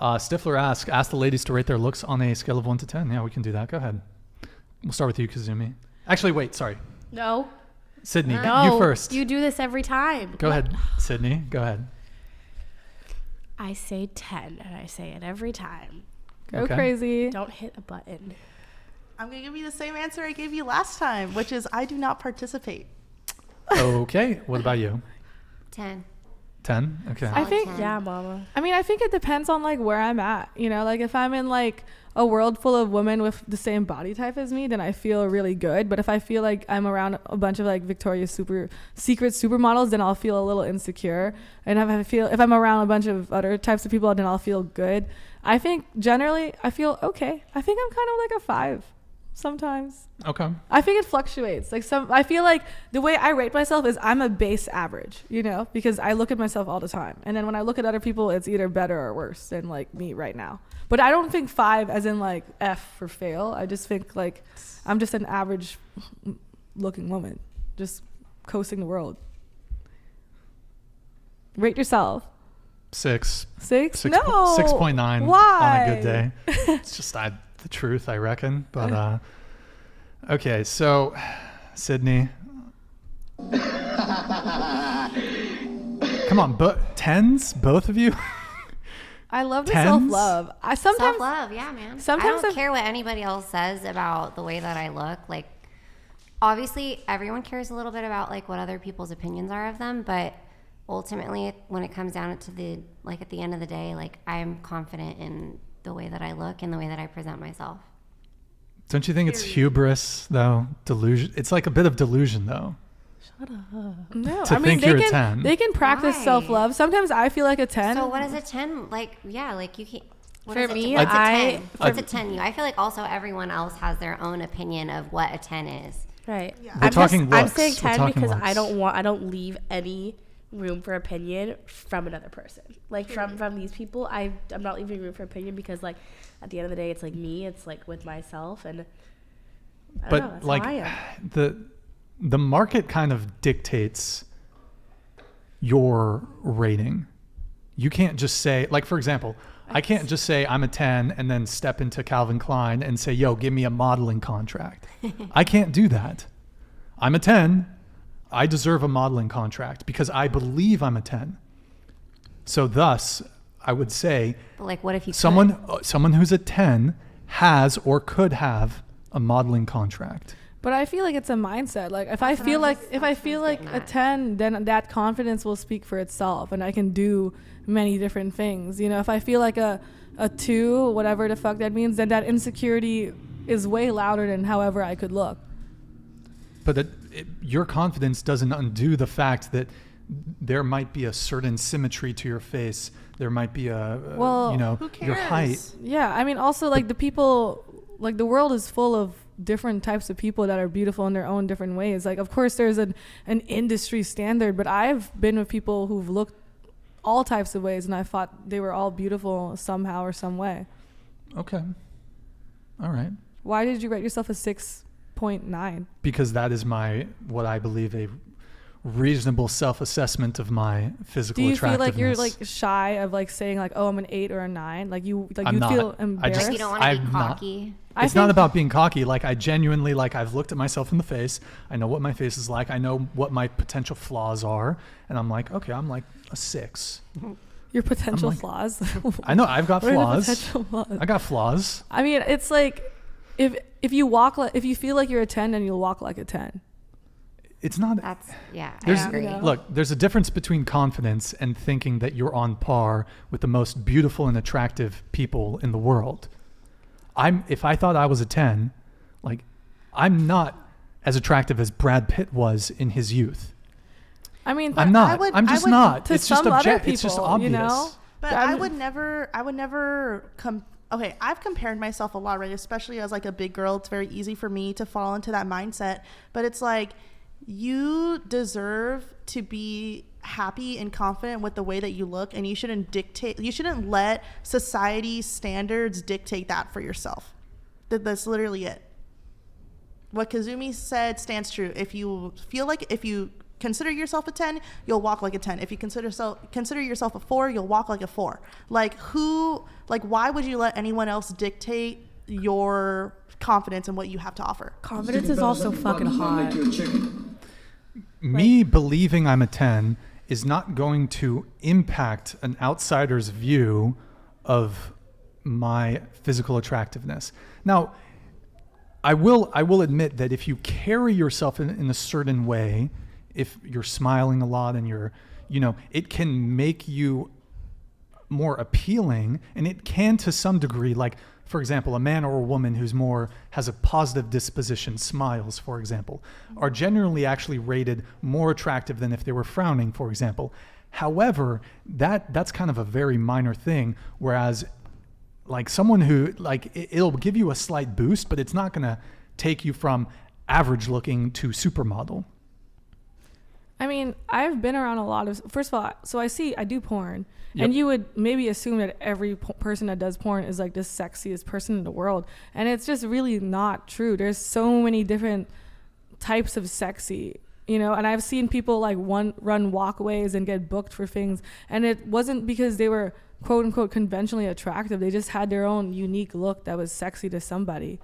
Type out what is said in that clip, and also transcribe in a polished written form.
Stifler asks, ask the ladies to rate their looks on a scale of 1 to 10. Yeah, we can do that. Go ahead. We'll start with you, Kazumi. Actually, wait, sorry. No. Sydney, No. you first. You do this every time. Go ahead, Sydney. Go ahead. I say 10, and I say it every time. Go crazy. Don't hit a button. I'm going to give you the same answer I gave you last time, which is I do not participate. Okay. What about you? 10. 10? Okay. I think, 10. Yeah, mama. I mean, I think it depends on like where I'm at, you know, like if I'm in like a world full of women with the same body type as me, then I feel really good. But if I feel like I'm around a bunch of like Victoria's Secret supermodels, then I'll feel a little insecure. And if I'm around a bunch of other types of people, then I'll feel good. I think generally I feel okay. I think I'm kind of like a 5 sometimes. Okay. I think it fluctuates. I feel like the way I rate myself is I'm a base average, you know, because I look at myself all the time. And then when I look at other people, it's either better or worse than like me right now. But I don't think 5 as in like F for fail. I just think like I'm just an average looking woman, just coasting the world. Rate yourself. 6. 6? No. 6.9 Why? on a good day. It's just the truth, I reckon. But okay, so Sydney. Come on, 10s, both of you? I love the 10s? self-love. Self-love, yeah, man. Sometimes I don't care what anybody else says about the way that I look. Like, obviously, everyone cares a little bit about like what other people's opinions are of them, but ultimately, when it comes down to the like at the end of the day, like I'm confident in the way that I look and the way that I present myself. Don't you think it's hubris, though? Delusion. It's like a bit of delusion, though. Shut up. No, To think you're a 10. They can practice Why? self-love. Sometimes I feel like a 10. So what is a 10? Like, yeah, like you can't. For me, what's a 10? What's a 10 you? I feel like also everyone else has their own opinion of what a 10 is. Right. Yeah. We're talking I'm looks. saying We're 10 talking because looks. I don't leave any room for opinion from another person. Like from these people, I'm not leaving room for opinion because like at the end of the day, it's like me. It's like with myself, and I don't know, that's like how I am. the market kind of dictates your rating. You can't just say, like, for example, I can't just say I'm a 10 and then step into Calvin Klein and say, yo, give me a modeling contract. I can't do that. I'm a 10. I deserve a modeling contract because I believe I'm a 10. So thus, I would say, But like, what if you someone who's a 10 has or could have a modeling contract. But I feel like it's a mindset. Like if I feel like a 10, then that confidence will speak for itself, and I can do many different things. You know, if I feel like a 2, whatever the fuck that means, then that insecurity is way louder than however I could look. But your confidence doesn't undo the fact that there might be a certain symmetry to your face. There might be who cares? your height. Yeah, I mean, also like the people, like the world is full of different types of people that are beautiful in their own different ways. Like, of course, there's an industry standard, but I've been with people who've looked all types of ways, and I thought they were all beautiful somehow or some way. Okay. All right. Why did you rate yourself a 6.9? Because that is what I believe a reasonable self-assessment of my physical Do you attractiveness. feel like you're like shy of like saying like, oh, I'm an 8 or a 9? Like you I'm not. feel embarrassed? Like you don't want to be cocky. It's not about being cocky. Like I genuinely, like I've looked at myself in the face. I know what my face is like. I know what my potential flaws are. And I'm like, okay, I'm like a 6. Your potential like- flaws. I know I've got What are the flaws. potential flaws? I got flaws. I mean, it's like if you feel like you're a 10, then you'll walk like a 10. It's not. I There's, agree. look, there's a difference between confidence and thinking that you're on par with the most beautiful and attractive people in the world. If I thought I was a 10, like I'm not as attractive as Brad Pitt was in his youth. I mean, I'm not. I'm just not. To It's just some other it's just people, obvious. you know? But I'm- I would never okay, I've compared myself a lot, right? Especially as like a big girl, it's very easy for me to fall into that mindset. But it's like you deserve to be happy and confident with the way that you look, and you shouldn't let society's standards dictate that for yourself. That's literally it. What Kazumi said stands true. If you consider yourself a 10, you'll walk like a 10. If you consider yourself a 4, you'll walk like a 4. Like why would you let anyone else dictate your confidence and what you have to offer? Confidence is also fucking hot. Me believing I'm a 10 is not going to impact an outsider's view of my physical attractiveness. Now, I will admit that if you carry yourself in a certain way, if you're smiling a lot and it can make you more appealing, and it can to some degree, like, for example, a man or a woman who's has a positive disposition, smiles, for example, are generally actually rated more attractive than if they were frowning, for example. However, that's kind of a very minor thing, whereas like someone who, like, it'll give you a slight boost, but it's not going to take you from average looking to supermodel. I mean, I've been around a lot of, first of all, so I do porn. Yep. And you would maybe assume that every person that does porn is like the sexiest person in the world. And it's just really not true. There's so many different types of sexy, and I've seen people like run walkways and get booked for things. And it wasn't because they were quote unquote conventionally attractive. They just had their own unique look that was sexy to somebody.